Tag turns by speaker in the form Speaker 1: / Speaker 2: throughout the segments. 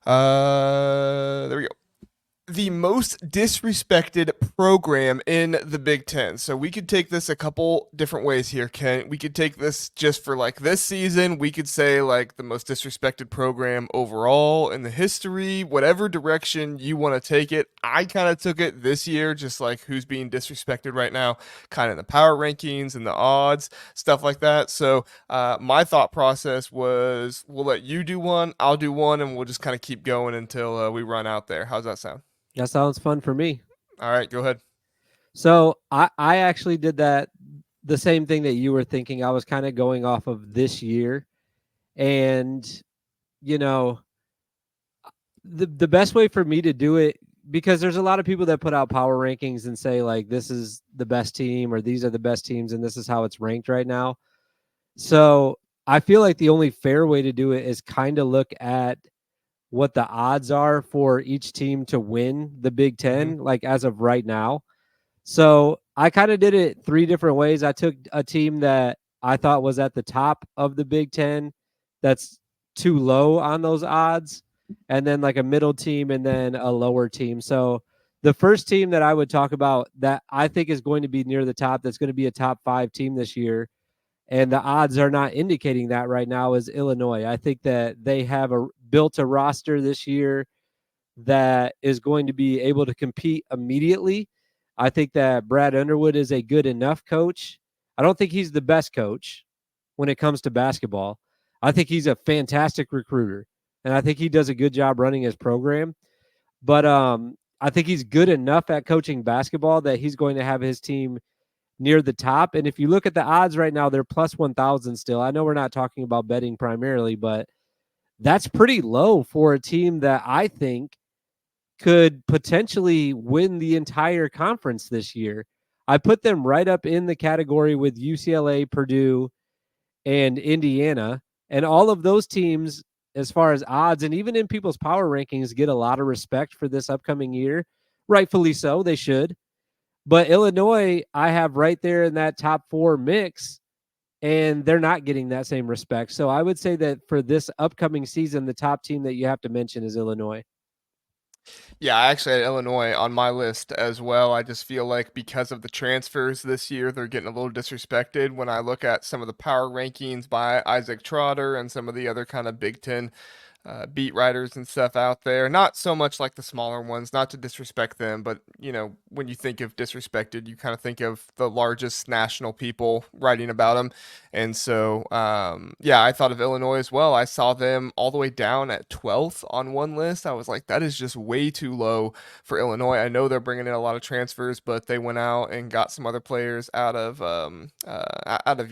Speaker 1: There we go. The most disrespected program in the Big Ten. So we could take this a couple different ways here, Ken. We could take this just for like this season. We could say like the most disrespected program overall in the history, whatever direction you want to take it. I kind of took it this year, just like who's being disrespected right now, kind of in the power rankings and the odds, stuff like that. So my thought process was we'll let you do one, I'll do one, and we'll just kind of keep going until we run out there. How's that sound?
Speaker 2: That sounds fun for me.
Speaker 1: All right, go ahead.
Speaker 2: So I actually did that the same thing that you were thinking. I was kind of going off of this year. And, you know, the best way for me to do it, because there's a lot of people that put out power rankings and say like this is the best team or these are the best teams and this is how it's ranked right now. So I feel like the only fair way to do it is kind of look at what the odds are for each team to win the Big
Speaker 1: Mm-hmm.
Speaker 2: Ten, like as of right now. So I kind of did it three different ways. I took a team that I thought was at the top of the Big Ten that's too low on those odds, and then like a middle team and then a lower team. So the first team that I would talk about that I think is going to be near the top, that's going to be a top 5 team this year, and the odds are not indicating that right now, is Illinois. I think that they have built a roster this year that is going to be able to compete immediately. I think that Brad Underwood is a good enough coach. I don't think he's the best coach when it comes to basketball. I think he's a fantastic recruiter, and I think he does a good job running his program. But I think he's good enough at coaching basketball that he's going to have his team near the top. And if you look at the odds right now, they're plus 1,000 still. I know we're not talking about betting primarily, but that's pretty low for a team that I think could potentially win the entire conference this year. I put them right up in the category with UCLA, Purdue, and Indiana. And all of those teams, as far as odds and even in people's power rankings, get a lot of respect for this upcoming year. Rightfully so, they should. But Illinois, I have right there in that top 4 mix, and they're not getting that same respect. So I would say that for this upcoming season, the top team that you have to mention is Illinois.
Speaker 1: Yeah, I actually had Illinois on my list as well. I just feel like because of the transfers this year, they're getting a little disrespected. When I look at some of the power rankings by Isaac Trotter and some of the other kind of Big Ten beat writers and stuff out there. Not so much like the smaller ones, not to disrespect them, but when you think of disrespected, you kind of think of the largest national people writing about them. And so, yeah, I thought of Illinois as well. I saw them all the way down at 12th on one list. I was like, that is just way too low for Illinois. I know they're bringing in a lot of transfers, but they went out and got some other players out of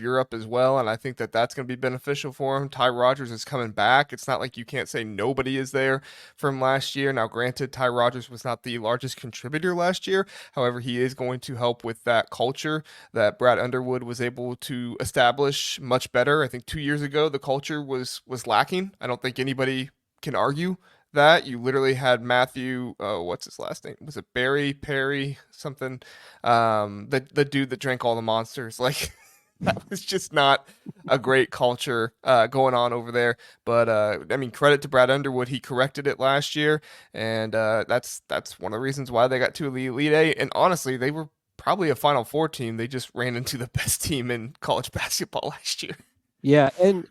Speaker 1: Europe as well, and I think that that's going to be beneficial for them. Ty Rogers is coming back. It's not like you can't say nobody is there from last year. Now, granted, Ty Rogers was not the largest contributor last year. However, he is going to help with that culture that Brad Underwood was able to establish much better. I think 2 years ago the culture was lacking. I don't think anybody can argue that. You literally had Matthew, what's his last name? Was it Barry Perry something? The dude that drank all the monsters. Like that was just not a great culture going on over there. But I mean, credit to Brad Underwood, he corrected it last year, and that's one of the reasons why they got to the Elite Eight. And honestly, they were probably a Final Four team. They just ran into the best team in college basketball last year.
Speaker 2: Yeah, and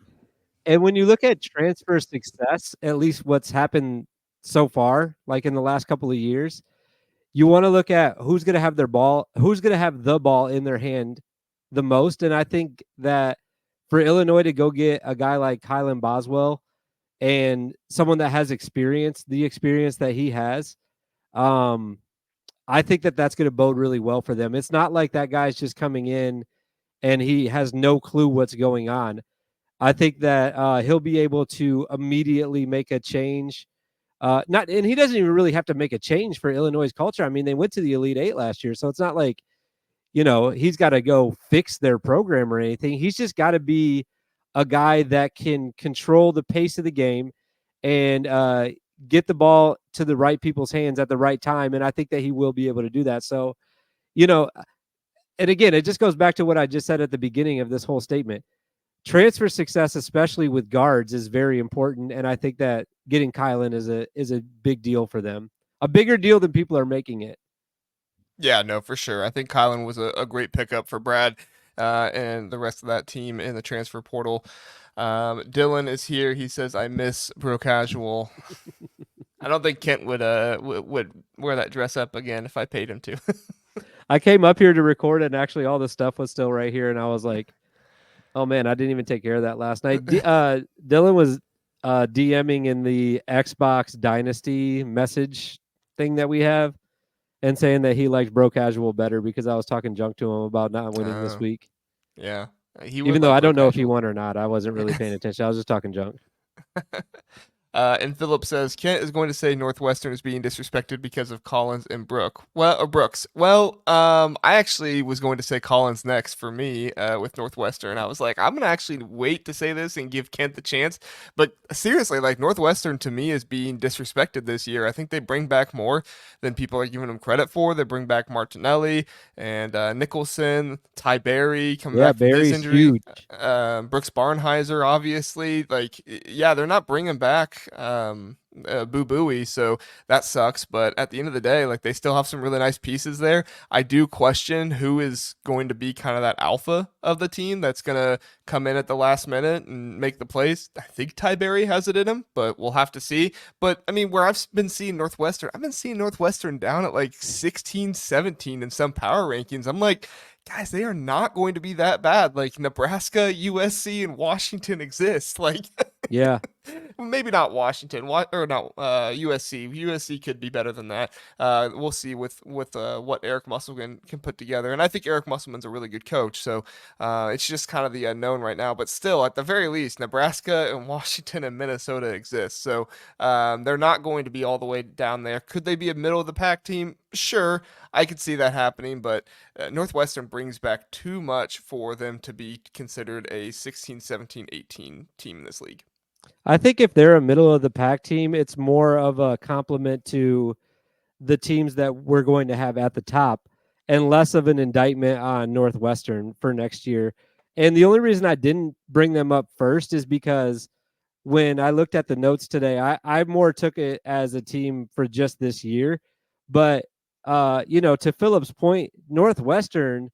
Speaker 2: when you look at transfer success, at least what's happened so far, like in the last couple of years, you want to look at who's going to have the ball in their hand the most. And I think that for Illinois to go get a guy like Kylan Boswell and someone that has experience, the experience that he has, um, I think that that's going to bode really well for them. It's not like that guy's just coming in and he has no clue what's going on. I think that he'll be able to immediately make a change. Not, and he doesn't even really have to make a change for Illinois' culture. I mean, they went to the Elite Eight last year, so it's not like he's got to go fix their program or anything. He's just got to be a guy that can control the pace of the game and get the ball to the right people's hands at the right time. And I think that he will be able to do that. So, you know, and again, it just goes back to what I just said at the beginning of this whole statement. transfer success, especially with guards, is very important, and I think that getting Kylan is a big deal for them, a bigger deal than people are making it.
Speaker 1: Yeah, no, for sure. I think Kylan was a great pickup for Brad and the rest of that team in the transfer portal. Dylan is here. He says, "I miss bro casual." I don't think Kent would wear that dress up again if I paid him to.
Speaker 2: I came up here to record, and actually, all the stuff was still right here, and I was like, "Oh man, I didn't even take care of that last night." Dylan was DMing in the Xbox Dynasty message thing that we have, and saying that he liked bro casual better because I was talking junk to him about not winning this
Speaker 1: Uh,
Speaker 2: week.
Speaker 1: yeah, he would
Speaker 2: Even though
Speaker 1: like
Speaker 2: I
Speaker 1: bro
Speaker 2: don't know if he
Speaker 1: casual.
Speaker 2: won or not, I wasn't really paying attention. I was just talking junk.
Speaker 1: And Philip says Kent is going to say Northwestern is being disrespected because of Collins and Brooks. Well, I actually was going to say Collins next for me with Northwestern. I was like, I'm gonna actually wait to say this and give Kent the chance. But seriously, like Northwestern to me is being disrespected this year. I think they bring back more than people are giving them credit for. They bring back Martinelli and Nicholson, Ty Berry coming
Speaker 2: Yeah,
Speaker 1: back from his
Speaker 2: Barry's
Speaker 1: injury.
Speaker 2: huge.
Speaker 1: Brooks Barnheiser, obviously, like yeah, they're not bringing back Boo Booey, so that sucks. But at the end of the day, like they still have some really nice pieces there. I do question who is going to be kind of that alpha of the team that's gonna come in at the last minute and make the plays. I think Ty Berry has it in him, but we'll have to see. But I mean, where been seeing Northwestern, I've been seeing Northwestern down at like 16, 17 in some power rankings. I'm like, guys, they are not going to be that bad. Like Nebraska, USC, and Washington exist. Like
Speaker 2: Yeah.
Speaker 1: maybe not Washington, or no, USC. USC could be better than that. We'll see with what Eric Musselman can put together, and I think Eric Musselman's a really good coach. So it's just kind of the unknown right now. But still, at the very least, Nebraska and Washington and Minnesota exist. So they're not going to be all the way down there. Could they be a middle of the pack team? Sure, I could see that happening, but Northwestern brings back too much for them to be considered a 16, 17, 18 team in this league.
Speaker 2: I think if they're a middle of the pack team, it's more of a compliment to the teams that we're going to have at the top and less of an indictment on Northwestern for next year. And the only reason I didn't bring them up first is because when I looked at the notes today, I more took it as a team for just this year. But to Philip's point, Northwestern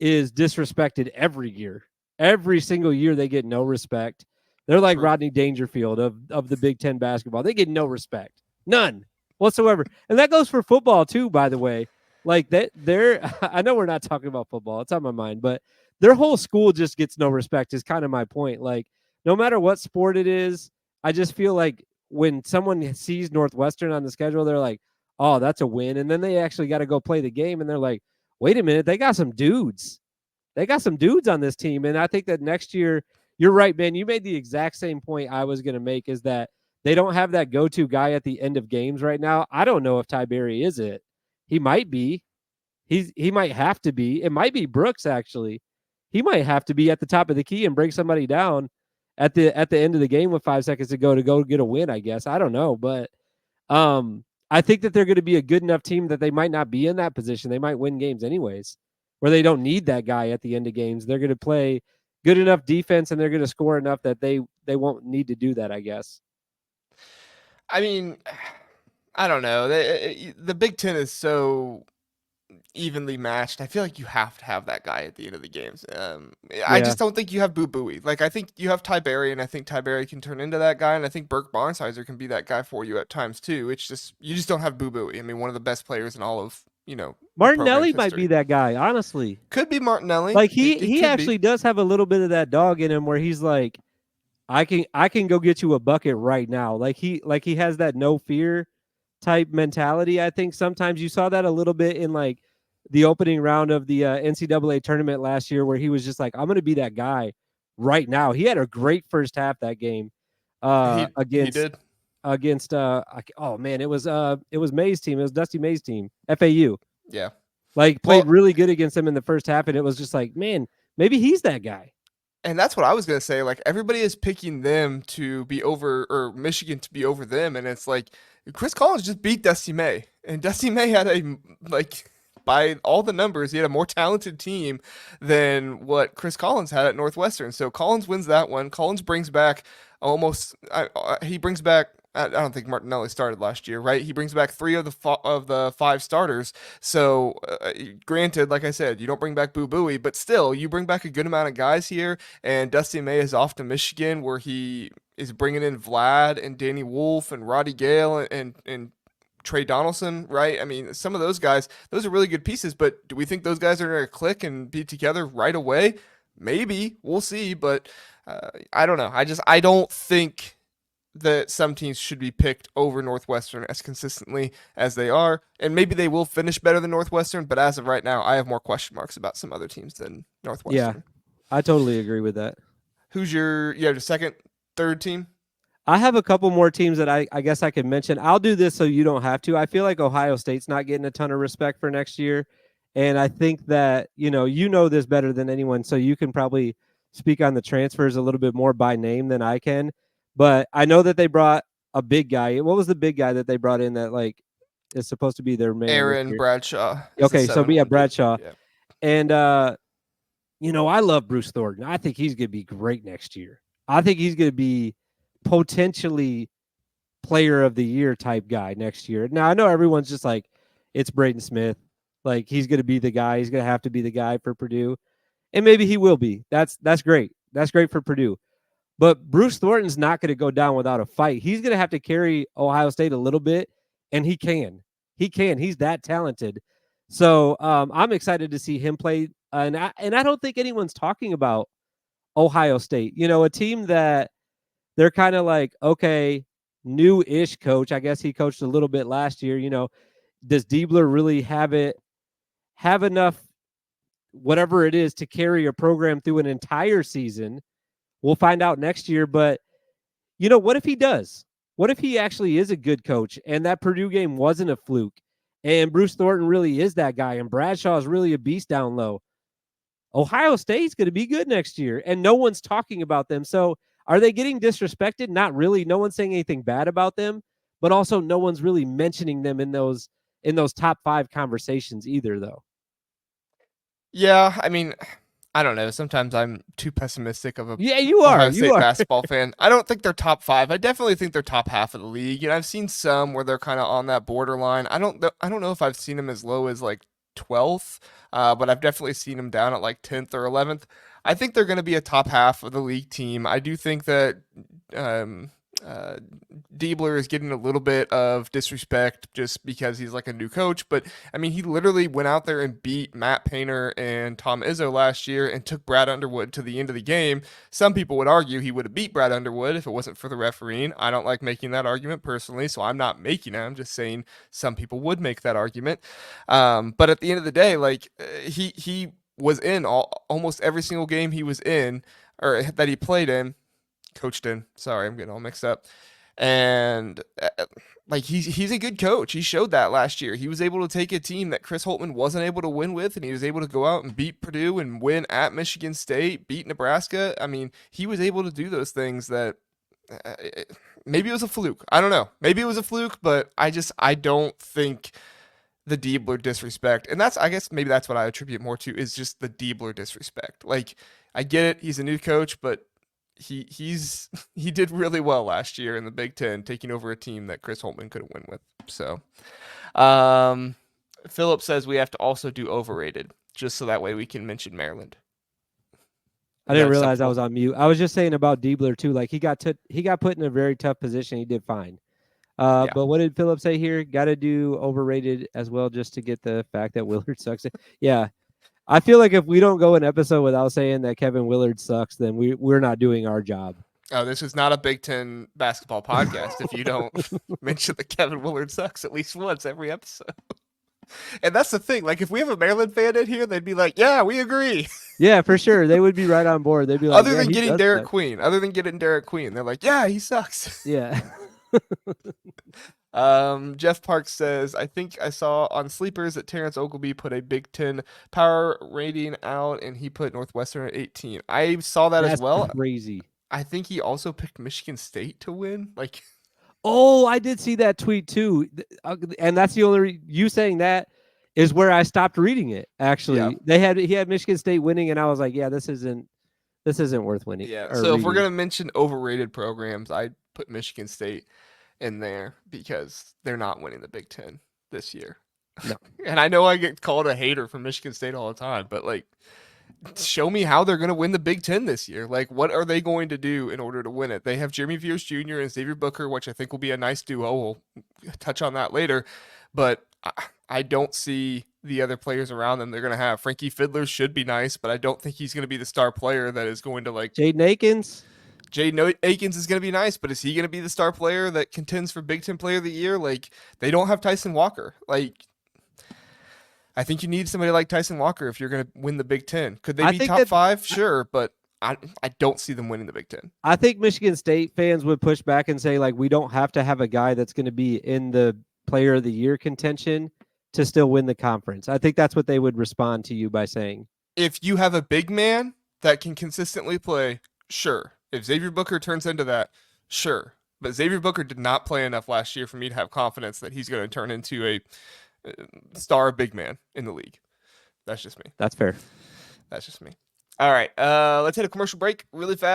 Speaker 2: is disrespected every year. Every single year they get no respect. They're like
Speaker 1: True.
Speaker 2: Rodney Dangerfield of the Big Ten basketball. They get no respect. None whatsoever. And that goes for football too, by the way. Like that they're I know we're not talking about football. It's on my mind, but their whole school just gets no respect is kind of my point. Like no matter what sport it is, I just feel like when someone sees Northwestern on the schedule, they're like, "Oh, that's a win." And then they actually got to go play the game and they're like, "Wait a minute, they got some dudes. They got some dudes on this team." And I think that next year, you're right, man. You made the exact same point I was going to make is that they don't have that go-to guy at the end of games right now. I don't know if Ty Berry is it. He might be. He might have to be. It might be Brooks actually. He might have to be at the top of the key and break somebody down at the end of the game with 5 seconds to go get a win. I guess I don't know, but I think that they're going to be a good enough team that they might not be in that position. They might win games anyways, where they don't need that guy at the end of games. They're going to play good enough defense and they're going to score enough that they won't need to do that, I guess.
Speaker 1: I mean, I don't know. The Big Ten is so evenly matched. I feel like you have to have that guy at the end of the games. I
Speaker 2: Yeah.
Speaker 1: just don't think you have Boo Booey. Like I think you have Ty Berry, and I think Ty Berry can turn into that guy, and I think Burke Barnsizer can be that guy for you at times too. It's just you just don't have Boo Booey. I mean, one of the best players in all of the program's
Speaker 2: Martinelli might be
Speaker 1: history.
Speaker 2: that guy, honestly.
Speaker 1: Could be Martinelli.
Speaker 2: Like
Speaker 1: It
Speaker 2: he
Speaker 1: could be.
Speaker 2: actually does have a little bit of that dog in him where he's like, I can go get you a bucket right now. Like he has that no fear type mentality. I think sometimes you saw that a little bit in like the opening round of the NCAA tournament last year, where he was just like, I'm going to be that guy right now. He had a great first half that game
Speaker 1: He did.
Speaker 2: against oh man, it was May's team. It was Dusty May's team, FAU.
Speaker 1: Yeah.
Speaker 2: Like played
Speaker 1: Well,
Speaker 2: really good against him in the first half, and it was just like, man, maybe he's that guy.
Speaker 1: and that's what I was gonna say. Like everybody is picking them to be over, or Michigan to be over them, and it's like Chris Collins just beat Dusty May, and Dusty May had a like by all the numbers, he had a more talented team than what Chris Collins had at Northwestern. So Collins wins that one. Collins brings back he brings back. I don't think Martinelli started last year, right? He brings back three of the five starters. So, granted, like I said, you don't bring back Boo Booey, but still, you bring back a good amount of guys here. And Dusty May is off to Michigan, where he is bringing in Vlad and Danny Wolf and Roddy Gale and Trey Donaldson, right? I mean, some of those guys, those are really good pieces, but do we think those guys are going to click and be together right away? Maybe. We'll see, but I don't know. I don't think that some teams should be picked over Northwestern as consistently as they are. And maybe they will finish better than Northwestern, but as of right now, I have more question marks about some other teams than
Speaker 2: Yeah,
Speaker 1: Northwestern.
Speaker 2: I totally agree with that.
Speaker 1: Who's the second, third team?
Speaker 2: I have a couple more teams that I guess I could mention. I'll do this so you don't have to. I feel like Ohio State's not getting a ton of respect for next year. And I think that, you know this better than anyone, so you can probably speak on the transfers a little bit more by name than I can. But I know that they brought a big guy. What was the big guy that they brought in that like is supposed to be their man this
Speaker 1: Aaron
Speaker 2: year?
Speaker 1: Bradshaw is the
Speaker 2: Okay, so we have
Speaker 1: 7-1 dude.
Speaker 2: Bradshaw.
Speaker 1: Yeah.
Speaker 2: And I love Bruce Thornton. I think he's going to be great next year. I think he's going to be potentially player of the year type guy next year. Now I know everyone's just like, it's Braden Smith. Like he's going to be the guy. He's going to have to be the guy for Purdue, and maybe he will be. That's great. That's great for Purdue. But Bruce Thornton's not going to go down without a fight. He's going to have to carry Ohio State a little bit, and he can. He can. He's that talented. So I'm excited to see him play. And I don't think anyone's talking about Ohio State. A team that they're kind of like, okay, new-ish coach. I guess he coached a little bit last year. Does Diebler really have enough, whatever it is, to carry a program through an entire season? We'll find out next year. But what if he does? What if he actually is a good coach and that Purdue game wasn't a fluke and Bruce Thornton really is that guy and Bradshaw is really a beast down low? Ohio State's going to be good next year, and no one's talking about them. So are they getting disrespected? Not really. No one's saying anything bad about them, but also no one's really mentioning them in those top 5 conversations either, though.
Speaker 1: Yeah, I mean, I don't know. Sometimes I'm too pessimistic of a
Speaker 2: Yeah, you are.
Speaker 1: Ohio
Speaker 2: You
Speaker 1: State
Speaker 2: are.
Speaker 1: basketball fan. I don't think they're top 5. I definitely think they're top half of the league. And I've seen some where they're kind of on that borderline. I don't know if I've seen them as low as like 12th, but I've definitely seen them down at like 10th or 11th. I think they're going to be a top half of the league team. I do think that um, uh, Diebler is getting a little bit of disrespect just because he's like a new coach. But I mean, he literally went out there and beat Matt Painter and Tom Izzo last year and took Brad Underwood to the end of the game. Some people would argue he would have beat Brad Underwood if it wasn't for the refereeing. I don't like making that argument personally, so I'm not making it. I'm just saying some people would make that argument. But at the end of the day, like he was in almost every single game he was in or that he played in, coached in. Sorry, I'm getting all mixed up. And like he's a good coach. He showed that last year. He was able to take a team that Chris Holtmann wasn't able to win with, and he was able to go out and beat Purdue and win at Michigan State, beat Nebraska. I mean, he was able to do those things that uh, maybe it was a fluke. I don't know. Maybe it was a fluke, but I don't think the Diebler disrespect, and I guess maybe that's what I attribute more to is just the Diebler disrespect. Like I get it, he's a new coach, but he did really well last year in the Big Ten, taking over a team that Chris Holtmann couldn't win with. So, um, Philip says we have to also do overrated, just so that way we can mention Maryland.
Speaker 2: I
Speaker 1: Is that
Speaker 2: didn't realize I
Speaker 1: acceptable?
Speaker 2: was on mute. I was just saying about Diebler too. Like he got put in a very tough position. He did fine.
Speaker 1: Yeah.
Speaker 2: But what did Philip say here? Got to do overrated as well, just to get the fact that Willard sucks. Yeah, I feel like if we don't go an episode without saying that Kevin Willard sucks, then we're not doing our job.
Speaker 1: Oh, this is not a Big Ten basketball podcast if you don't mention that Kevin Willard sucks at least once every episode. And that's the thing. Like, if we have a Maryland fan in here, they'd be like, "Yeah, we agree."
Speaker 2: Yeah, for sure, they would be right on board. They'd be like,
Speaker 1: Other
Speaker 2: "Yeah,
Speaker 1: than
Speaker 2: he
Speaker 1: getting
Speaker 2: does
Speaker 1: Derek
Speaker 2: suck."
Speaker 1: Queen, they're like, "Yeah, he sucks."
Speaker 2: Yeah.
Speaker 1: Jeff Parks says, I think I saw on Sleepers that Terrence Ogilvy put a Big Ten power rating out and he put Northwestern at 18. I saw that as
Speaker 2: That's
Speaker 1: well.
Speaker 2: crazy.
Speaker 1: I think he also picked Michigan State to win. Like,
Speaker 2: Oh, I did see that tweet too, and that's the only you saying that is where I stopped reading it.
Speaker 1: Yeah.
Speaker 2: Actually, he had Michigan State winning, and I was like, yeah, this isn't worth winning
Speaker 1: Yeah.
Speaker 2: or
Speaker 1: So if we're
Speaker 2: reading.
Speaker 1: gonna mention overrated programs, I'd put Michigan State in there because they're not winning the Big Ten this year.
Speaker 2: No,
Speaker 1: And I know I get called a hater for Michigan State all the time, but like, show me how they're going to win the Big Ten this year. Like, what are they going to do in order to win it? They have Jeremy Pierce Jr. and Xavier Booker, which I think will be a nice duo. We'll touch on that later, but I don't see the other players around them they're going to have. Frankie Fiddler should be nice, but I don't think he's going to be the star player that is going to like.
Speaker 2: Jaden Akins.
Speaker 1: Jaden Akins is going to be nice, but is he going to be the star player that contends for Big Ten Player of the Year? Like, they don't have Tyson Walker. Like, I think you need somebody like Tyson Walker if you're going to win the Big Ten. Could they
Speaker 2: I
Speaker 1: be
Speaker 2: think
Speaker 1: top
Speaker 2: that
Speaker 1: five? Sure, but I don't see them winning the Big Ten.
Speaker 2: I think Michigan State fans would push back and say, like, we don't have to have a guy that's going to be in the Player of the Year contention to still win the conference. I think that's what they would respond to you by saying.
Speaker 1: If you have a big man that can consistently play, sure. If Xavier Booker turns into that, sure. But Xavier Booker did not play enough last year for me to have confidence that he's going to turn into a star big man in the league. That's just me.
Speaker 2: That's fair.
Speaker 1: That's just me. All right, let's hit a commercial break really fast.